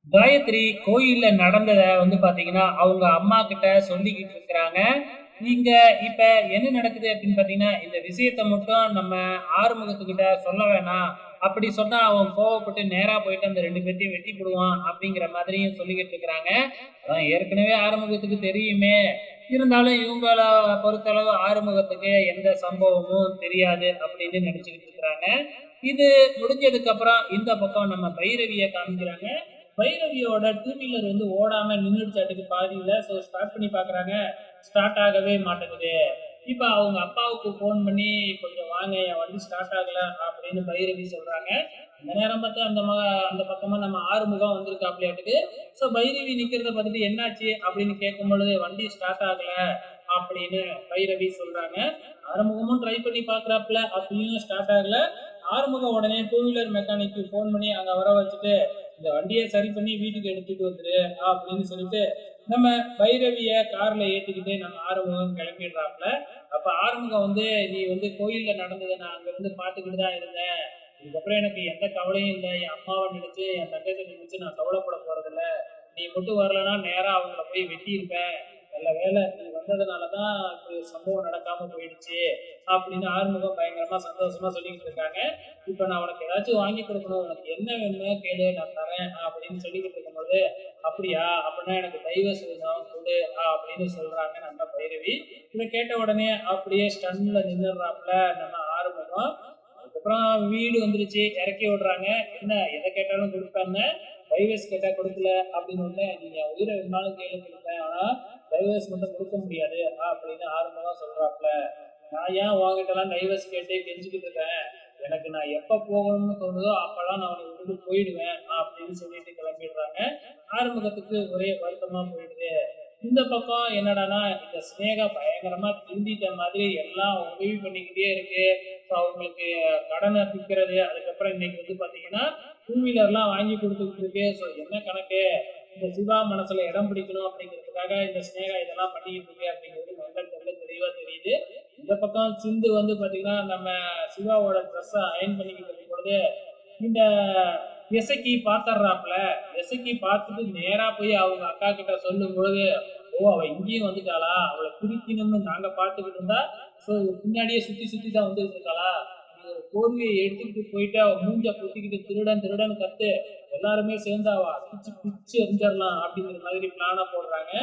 காயத்ரி கோயில்ல நடந்தத பாத்தீங்கன்னா, அவங்க அம்மா கிட்ட சொல்லிக்கிட்டு இருக்கிறாங்க. இங்க இப்ப என்ன நடக்குது அப்படின்னு பாத்தீங்கன்னா, இந்த விஷயத்த மட்டும் நம்ம ஆறுமுகத்துக்கிட்ட சொல்ல வேணாம். அப்படி சொன்னா அவன் கோவப்பட்டு நேரா போயிட்டு அந்த 2 பேத்தையும் வெட்டி புடுவான் அப்படிங்கிற மாதிரியும் சொல்லிக்கிட்டு இருக்கிறாங்க. அதான் ஏற்கனவே ஆறுமுகத்துக்கு தெரியுமே. இருந்தாலும் இவங்கள பொறுத்தளவு ஆறுமுகத்துக்கு எந்த சம்பவமும் தெரியாது அப்படின்னு நினைச்சுக்கிட்டு இருக்கிறாங்க. இது முடிஞ்சதுக்கு அப்புறம் இந்த பக்கம் நம்ம பைரவிய காமிக்கிறாங்க. பைரவியோட டூ வீலர் ஓடாம நின்னுடுச்சாட்டுக்கு பாதியில. ஸ்டார்ட் பண்ணி பார்க்குறாங்க. ஸ்டார்ட் ஆகவே மாட்டேங்குது. இப்ப அவங்க அப்பாவுக்கு ஃபோன் பண்ணி, "கொஞ்சம் வாங்க, என் வண்டி ஸ்டார்ட் ஆகல" அப்படின்னு பைரவி சொல்றாங்க. அந்த நேரம் பார்த்து அந்த பக்கமா நம்ம ஆறுமுகம் வந்திருக்காப்லயாட்டுக்கு. பைரவி நிக்கிறத பார்த்துட்டு, "என்னாச்சு?" அப்படின்னு கேட்கும்பொழுது, "வண்டி ஸ்டார்ட் ஆகல" அப்படின்னு பைரவி சொல்றாங்க. ஆறுமுகமும் ட்ரை பண்ணி பார்க்குறாப்புல, அப்பயும் ஸ்டார்ட் ஆகல. ஆறுமுகம் உடனே டூ வீலர் மெக்கானிக்கு ஃபோன் பண்ணி அங்க வர வச்சுட்டு, இந்த வண்டியை சரி பண்ணி வீட்டுக்கு எடுத்துட்டு வந்துரு அப்படின்னு சொல்லிட்டு நம்ம பைரவிய கார்ல ஏத்திக்கிட்டு நம்ம ஆறுமுகம் கிளம்பிடுறாப்ல. அப்ப ஆறுமுகம் நீ கோயில்ல நடந்ததை நான் அங்க இருந்து பாத்துக்கிட்டு தான் இருந்தேன். இதுக்கப்புறம் எனக்கு எந்த கவலையும் இல்லை. என் அம்மாவை நினைச்சு என் தங்கச்சி நினைச்சு நான் கவலைப்பட போறதில்ல. நீ மட்டும் வரலன்னா நேரா அவங்கள போய் வெட்டி இருப்பேன். நல்ல வேலை நீ வந்ததுனாலதான் இப்படி ஒரு சம்பவம் நடக்காம போயிடுச்சு அப்படின்னு ஆறுமுகம் பயங்கரமா சந்தோஷமா சொல்லிக்கிட்டு இருக்காங்க. இப்ப நான் உனக்கு ஏதாச்சும் வாங்கி கொடுக்கணும், உனக்கு என்ன வேணுமோ கேளு நான் தரேன் அப்படின்னு சொல்லிக்கிட்டு இருக்கும்போது, அப்படியா அப்படின்னா எனக்கு டைவர்ஸ் வேணும் கொடு அப்படின்னு சொல்றாங்க நம்ம பைரவி. இதை கேட்ட உடனே அப்படியே ஸ்டன்ல நின்னுறாப்புல நம்ம ஆறுமுகம். அதுக்கப்புறம் வீடு வந்துருச்சு, இறக்கி விடுறாங்க. என்ன எதை கேட்டாலும் கொடுப்பாங்க, டைவர்ஸ் கேட்டா கொடுக்கல அப்படின்னு ஒண்ணு, நீங்க உயிரை வேணாலும் கேளு கொடுப்பேன், ஆனா டைவர்ஸ் மட்டும் கொடுக்க முடியாது அப்படின்னு ஆறுமுகம் சொல்றாப்புல. நான் ஏன் உங்ககிட்ட எல்லாம் டைவர்ஸ் கேட்டு கெஞ்சிக்கிட்டு இருக்கேன், எனக்கு நான் எப்ப போகணும்னு தோணுதோ அப்பெல்லாம் நான் உனக்கு விட்டுட்டு போயிடுவேன் அப்படின்னு சொல்லிட்டு கிளம்பிடுறாங்க. ஆறுமுகத்துக்கு ஒரே வருத்தமா போயிடுது. இந்த பக்கம் என்னடான்னா இந்த சினேகா பயங்கரமா திருந்திட்ட மாதிரி எல்லாம் உதவி பண்ணிக்கிட்டே இருக்கு. அவங்களுக்கு கடனை பிக்கிறது, அதுக்கப்புறம் இன்னைக்கு பாத்தீங்கன்னா டூ வீலர்லாம் வாங்கி கொடுத்துக்கிட்டு இருக்கு. என்ன கணக்கு, இந்த சிவா மனசுல இடம் பிடிக்கணும் அப்படிங்கிறதுக்காக இந்த சினேகா இதெல்லாம் பண்ணிக்கிட்டு இருக்கு அப்படிங்கிறது மக்கள் தெளிவா தெரியுது. இந்த பக்கம் சிந்து பாத்தீங்கன்னா நம்ம சிவாவோட ட்ரெஸ் அயன் பண்ணிக்கிட்டு இருக்கும் பொழுது இந்த இசைக்கு பாத்துறாப்ல. இசைக்கு பார்த்துட்டு நேரா போய் அவங்க அக்கா கிட்ட சொல்லும் பொழுது, ஓ அவ இங்கேயும் வந்துட்டாளா, அவளை பிடிக்கணும்னு நாங்க பார்த்துக்கிட்டு இருந்தா பின்னாடியே சுத்தி சுத்தி தான் வந்துட்டு இருக்காளா, நீ ஒரு போர்வையை எடுத்துக்கிட்டு போயிட்டு அவ மூஞ்ச பொத்திக்கிட்டு திருடன் திருடன் கத்து, எல்லாருமே சேர்ந்து அவ அடிச்சு பிச்சு எரிஞ்சிடலாம் அப்படிங்கிற மாதிரி பிளான போடுறாங்க.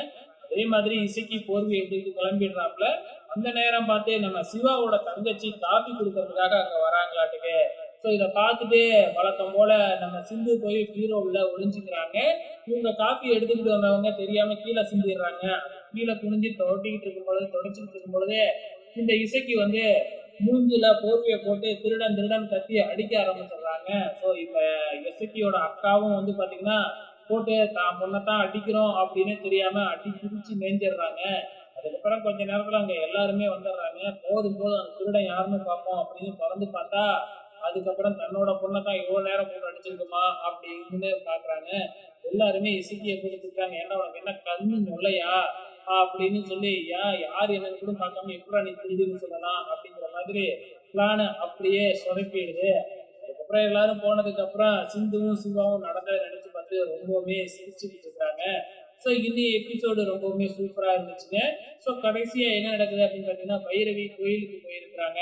அதே மாதிரி இசைக்கு போர்வை எடுத்துக்கிட்டு கிளம்பிடுறாப்ல. அந்த நேரம் பார்த்து நம்ம சிவாவோட தங்கச்சி காபி கொடுக்கறதுக்காக அங்க வராங்களாட்டுக்கு. இதை பார்த்துட்டு வழக்கம் போல நம்ம சிந்து போய் ஹீரோ உள்ள ஒளிஞ்சுக்கிறாங்க. இவங்க காப்பி எடுத்துக்கிட்டு வந்தவங்க தெரியாம கீழே சிந்திடுறாங்க. கீழே குனிஞ்சு தொட்டிக்கிட்டு இருக்கும் பொழுது தொடச்சிக்கிட்டு இருக்கும் பொழுது இந்த இசைக்கு மூஞ்சில போர்வையை போட்டு திருடன் திருடன் கத்தி அடிக்க ஆரம்பிச்சிடுறாங்க. இப்ப இசைக்கியோட அக்காவும் பாத்தீங்கன்னா போட்டு தான் பொண்ணத்தான் அடிக்கிறோம் அப்படின்னு தெரியாம அடி பிடிச்சு மேய்ஞ்சிடுறாங்க. அதுக்கப்புறம் கொஞ்ச நேரத்துல அங்க எல்லாருமே வந்துடுறாங்க. போதும் போதும் அந்த திருடன் யாருன்னு பார்ப்போம் அப்படின்னு திறந்து பார்த்தா, அதுக்கப்புறம் தன்னோட பொண்ணை தான் இவ்வளவு நேரம் போட்டு அடிச்சிருக்குமா அப்படின்னு பாக்குறாங்க. எல்லாருமே இசைக்கிய கொடுத்துருக்காங்க. ஏன்னா உனக்கு என்ன கண்ணு நொல்லையா அப்படின்னு சொல்லி, யார் என்னன்னு கூட பார்க்காம எப்படா நீ திருடுன்னு சொல்லலாம் அப்படிங்கிற மாதிரி பிளான அப்படியே சொதப்பிடுது. அதுக்கப்புறம் எல்லாரும் போனதுக்கு அப்புறம் சிந்துவும் சிவாவும் நடந்ததை நினைச்சு பார்த்து ரொம்பவுமே சிரிச்சுக்கிட்டு இருக்காங்க. இன்னும் எபிசோடு ரொம்பவுமே சூப்பரா இருந்துச்சுங்க. கடைசியா என்ன நடக்குது அப்படின்னு பாத்தீங்கன்னா, பைரவி கோயிலுக்கு போயிருக்கிறாங்க.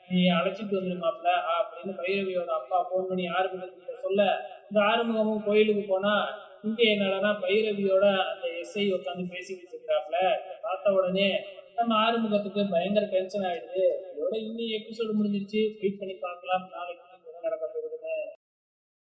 நீ அழைச்சிட்டு வந்துருமாப்ல அப்படின்னு பைரவியோட அப்பா போன் பண்ணி ஆறுமுகத்துக்கிட்ட சொல்ல, இந்த ஆறுமுகமும் கோயிலுக்கு போனா இங்க என்னடனா பைரவியோட அந்த எஸ்ஐ உட்காந்து பேசிக்கிட்டு இருக்கிறாப்ல. பார்த்த உடனே நம்ம ஆறுமுகத்துக்கு பயங்கர டென்ஷன் ஆயிடுது. இதோட இன்னும் எபிசோடு முடிஞ்சிருச்சு. வெயிட் பண்ணி பார்க்கலாம் நாளைக்கு.